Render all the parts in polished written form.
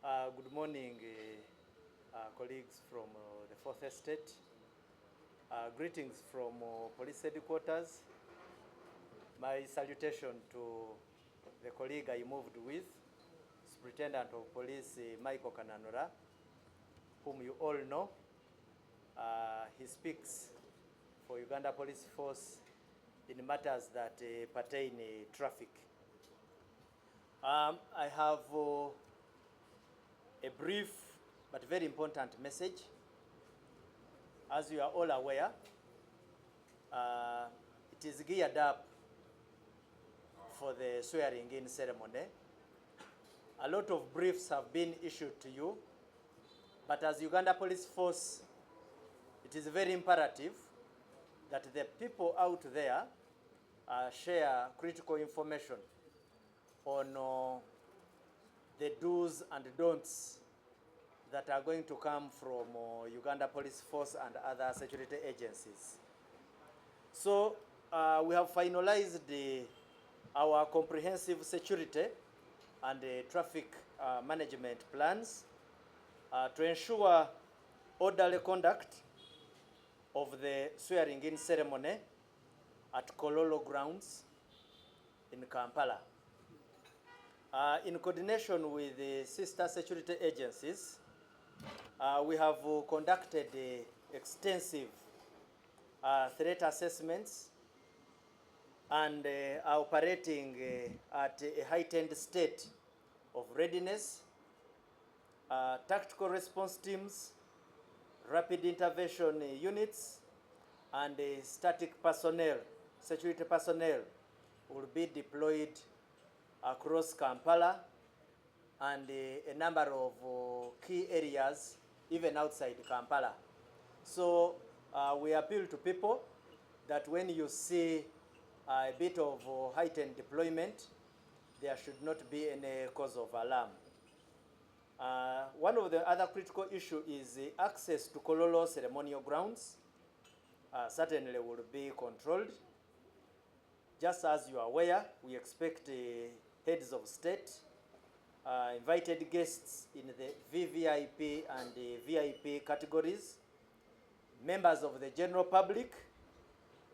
Good morning, colleagues from the Fourth Estate. Greetings from Police Headquarters. My salutation to the colleague I moved with, Superintendent of Police Michael Kananura, whom you all know. He speaks for Uganda Police Force in matters that pertain traffic. I have a brief but very important message. As you are all aware, it is geared up for the swearing in ceremony. A lot of briefs have been issued to you, but as Uganda Police Force, it is very imperative that the people out there share critical information on the do's and don'ts that are going to come from Uganda Police Force and other security agencies. So we have finalized our comprehensive security and traffic management plans to ensure orderly conduct of the swearing-in ceremony at Kololo grounds in Kampala. In coordination with the sister security agencies, we have conducted extensive threat assessments and are operating at a heightened state of readiness. Tactical response teams, rapid intervention units, and static personnel, security personnel, will be deployed across Kampala and a number of key areas, even outside Kampala. So we appeal to people that when you see a bit of heightened deployment, there should not be any cause of alarm. One of the other critical issues is access to Kololo ceremonial grounds. Certainly will be controlled. Just as you are aware, we expect heads of state, invited guests in the VVIP and the VIP categories, members of the general public,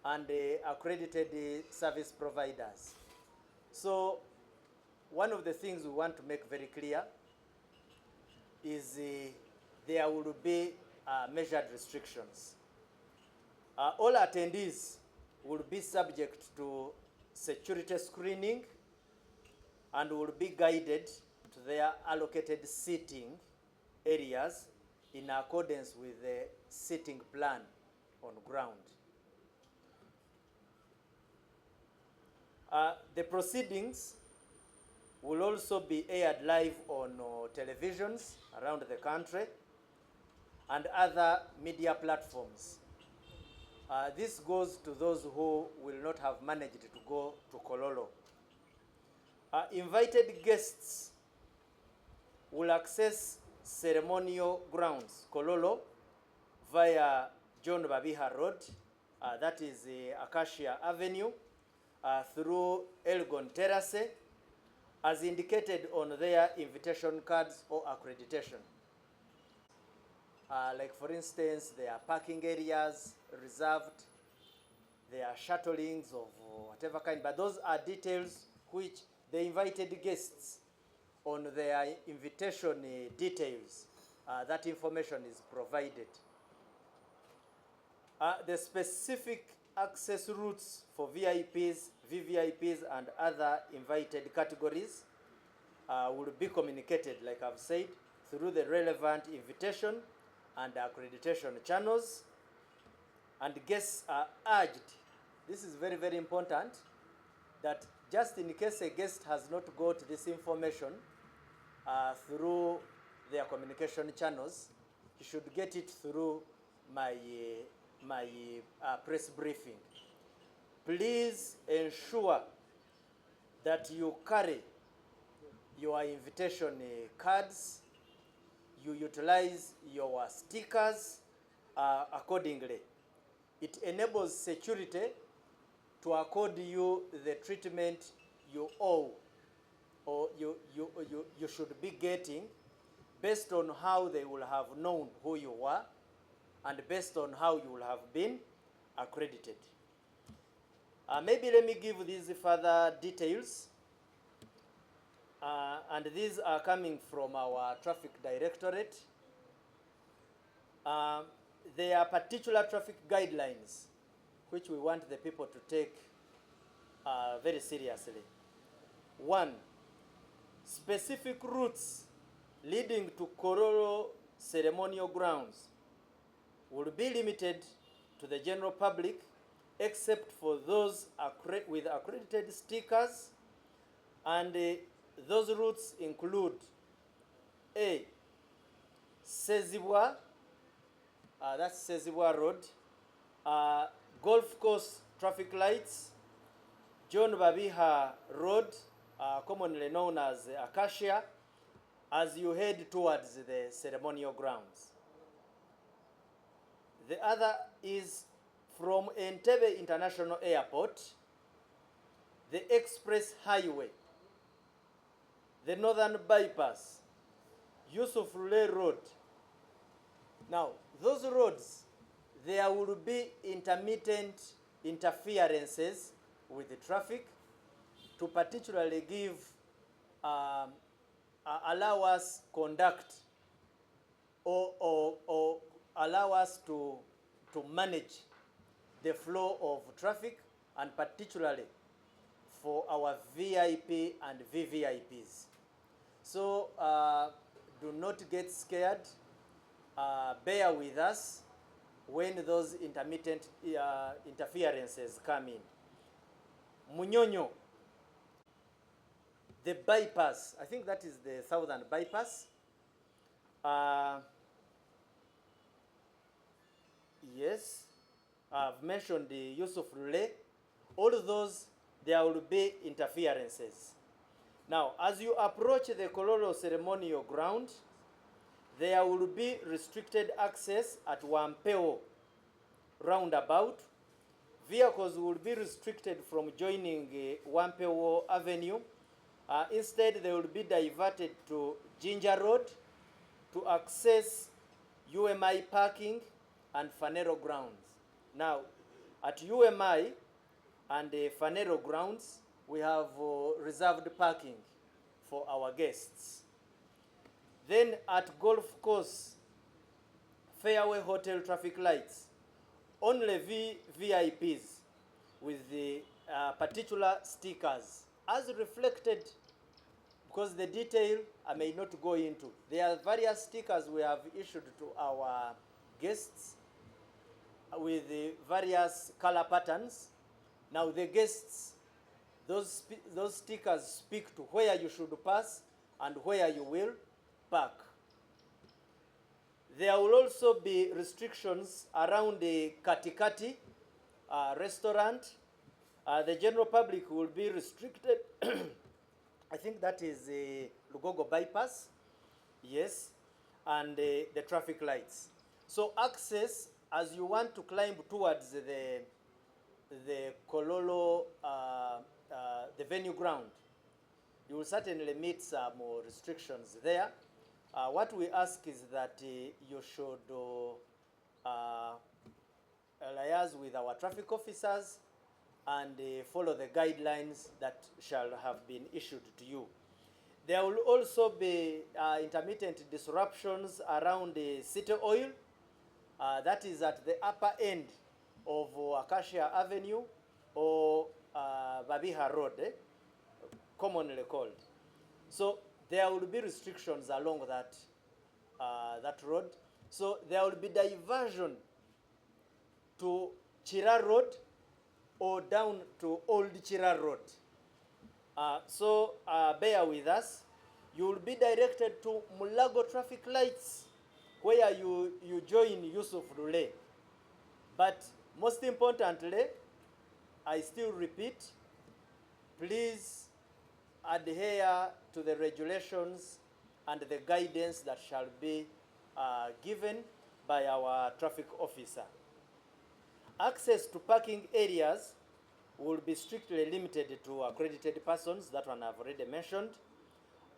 and accredited service providers. So one of the things we want to make very clear is there will be measured restrictions. All attendees will be subject to security screening and will be guided to their allocated seating areas in accordance with the seating plan on ground. The proceedings will also be aired live on televisions around the country and other media platforms. This goes to those who will not have managed to go to Kololo. Invited guests will access ceremonial grounds, Kololo, via John Babiha Road, that is Acacia Avenue, through Elgon Terrace, as indicated on their invitation cards or accreditation. Like for instance, there are parking areas reserved, there are shuttlings of whatever kind, but those are details which the invited guests on their invitation details, that information is provided. The specific access routes for VIPs, VVIPs, and other invited categories will be communicated, like I've said, through the relevant invitation and accreditation channels. And guests are urged, this is very, very important, that just in case a guest has not got this information through their communication channels, he should get it through my press briefing. Please ensure that you carry your invitation cards, you utilize your stickers accordingly. It enables security to accord you the treatment you owe or you should be getting based on how they will have known who you were and based on how you will have been accredited. Maybe let me give these further details. And these are coming from our traffic directorate. There are particular traffic guidelines which we want the people to take very seriously. 1, specific routes leading to Kololo ceremonial grounds will be limited to the general public except for those with accredited stickers, and those routes include A, Sezibwa, that's Sezibwa Road, Golf Course traffic lights, John Babiha Road, commonly known as Acacia, as you head towards the ceremonial grounds. The other is from Entebbe International Airport, the Express Highway, the Northern Bypass, Yusuf Lule Road. Now, those roads, there will be intermittent interferences with the traffic to particularly give, allow us conduct or allow us to manage the flow of traffic, and particularly for our VIP and VVIPs. So do not get scared. Bear with us when those intermittent interferences come in. Munyonyo, the bypass, I think that is the southern bypass. Yes, I've mentioned the Yusuf Lule. All of those, there will be interferences. Now, as you approach the Kololo ceremonial ground, there will be restricted access at Wampeo roundabout. Vehicles will be restricted from joining Wampeo Avenue. Instead, they will be diverted to Ginger Road to access UMI parking and Fanero grounds. Now, at UMI and Fanero grounds, we have reserved parking for our guests. Then at Golf Course, Fairway Hotel traffic lights, only VIPs with the particular stickers, as reflected, because the detail I may not go into. There are various stickers we have issued to our guests with the various color patterns. Now the guests, those stickers speak to where you should pass and where you will park. There will also be restrictions around the Katikati restaurant. The general public will be restricted. I think that is the Lugogo bypass, yes, and the traffic lights. So access, as you want to climb towards the Kololo, the venue ground, you will certainly meet some restrictions there. What we ask is that you should liaise with our traffic officers and follow the guidelines that shall have been issued to you. There will also be intermittent disruptions around the City Oil. That is at the upper end of Acacia Avenue or Babiha Road, commonly called. So there will be restrictions along that, that road. So there will be diversion to Chira Road or down to Old Chira Road. So bear with us. You will be directed to Mulago traffic lights where you join Yusuf Lule. But most importantly, I still repeat, please adhere to the regulations and the guidance that shall be given by our traffic officer. Access to parking areas will be strictly limited to accredited persons. That one I've already mentioned.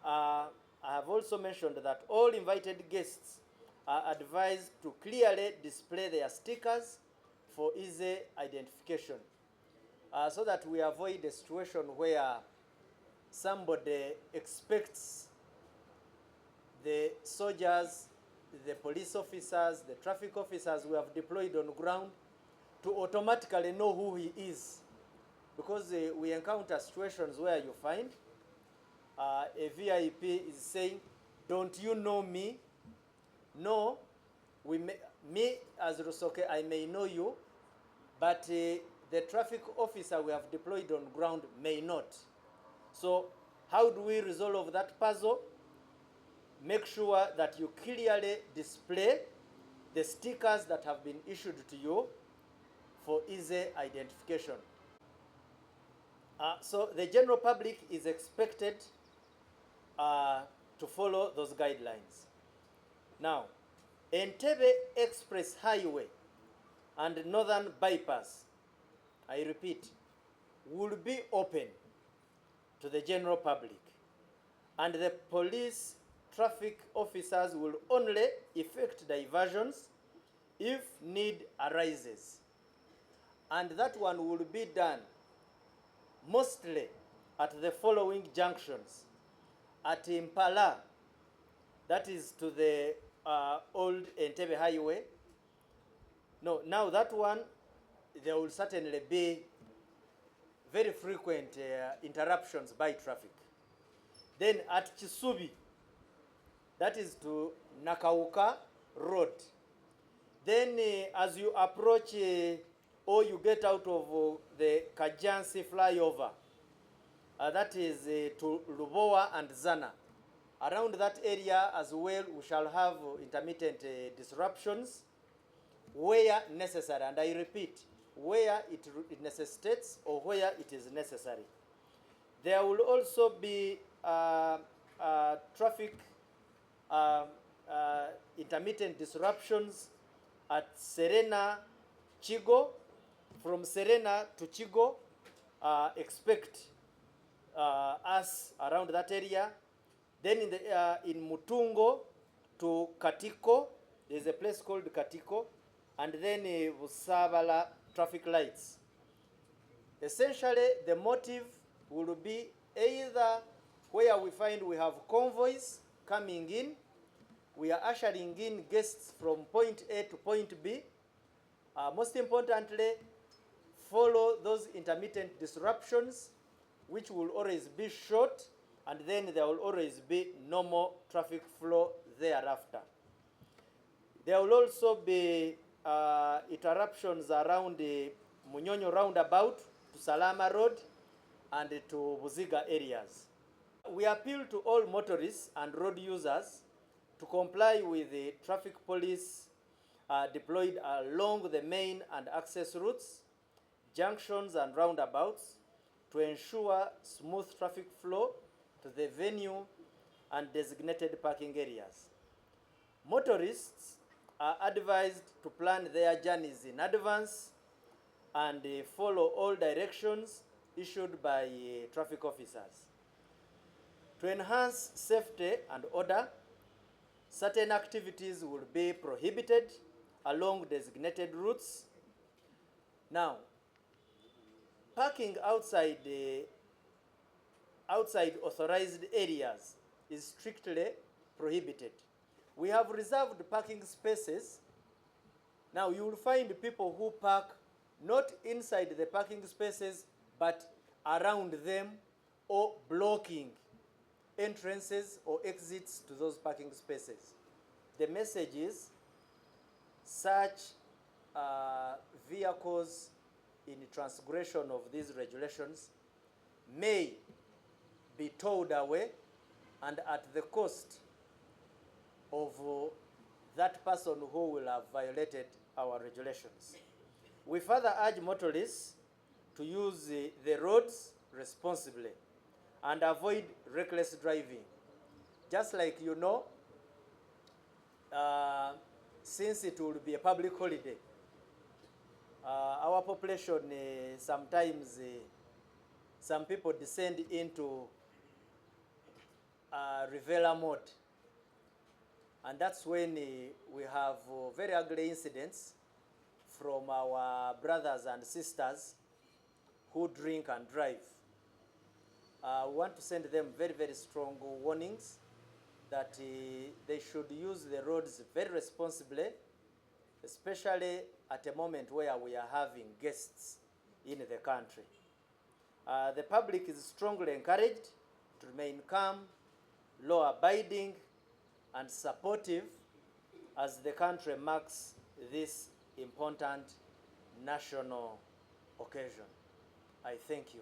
I have have also mentioned that all invited guests are advised to clearly display their stickers for easy identification, so that we avoid a situation where somebody expects the soldiers, the police officers, the traffic officers we have deployed on ground to automatically know who he is. Because we encounter situations where you find a VIP is saying, "Don't you know me?" No, me as Rusoke, I may know you, but the traffic officer we have deployed on ground may not. So how do we resolve that puzzle? Make sure that you clearly display the stickers that have been issued to you for easy identification. So the general public is expected to follow those guidelines. Now, Entebbe Express Highway and Northern Bypass, I repeat, will be open to the general public, and the police traffic officers will only effect diversions if need arises. And that one will be done mostly at the following junctions: at Impala, that is to the old Entebbe Highway. No, now that one, there will certainly be very frequent interruptions by traffic. Then at Chisubi, that is to Nakauka Road. Then as you approach or you get out of the Kajansi flyover, that is to Lubowa and Zana. Around that area as well, we shall have intermittent disruptions where necessary, and I repeat, where it necessitates or where it is necessary. There will also be traffic intermittent disruptions at Serena, Chigo. From Serena to Chigo, expect us around that area. Then in Mutungo to Katiko, there's a place called Katiko, and then Busabala traffic lights. Essentially, the motive will be either where we find we have convoys coming in, we are ushering in guests from point A to point B. Most importantly, follow those intermittent disruptions, which will always be short, and then there will always be normal traffic flow thereafter. There will also be interruptions around the Munyonyo roundabout to Salama Road and to Buziga areas. We appeal to all motorists and road users to comply with the traffic police deployed along the main and access routes, junctions and roundabouts to ensure smooth traffic flow to the venue and designated parking areas. Motorists are advised to plan their journeys in advance and follow all directions issued by traffic officers. To enhance safety and order, certain activities will be prohibited along designated routes. Now, parking outside authorized areas is strictly prohibited. We have reserved parking spaces. Now you will find people who park not inside the parking spaces, but around them or blocking entrances or exits to those parking spaces. The message is such vehicles in transgression of these regulations may be towed away and at the cost of that person who will have violated our regulations. We further urge motorists to use the roads responsibly and avoid reckless driving. Just like you know, since it will be a public holiday, our population sometimes some people descend into Rivera mode. And that's when we have very ugly incidents from our brothers and sisters who drink and drive. We want to send them very, very strong warnings that they should use the roads very responsibly, especially at a moment where we are having guests in the country. The public is strongly encouraged to remain calm, law-abiding, and supportive as the country marks this important national occasion. I thank you.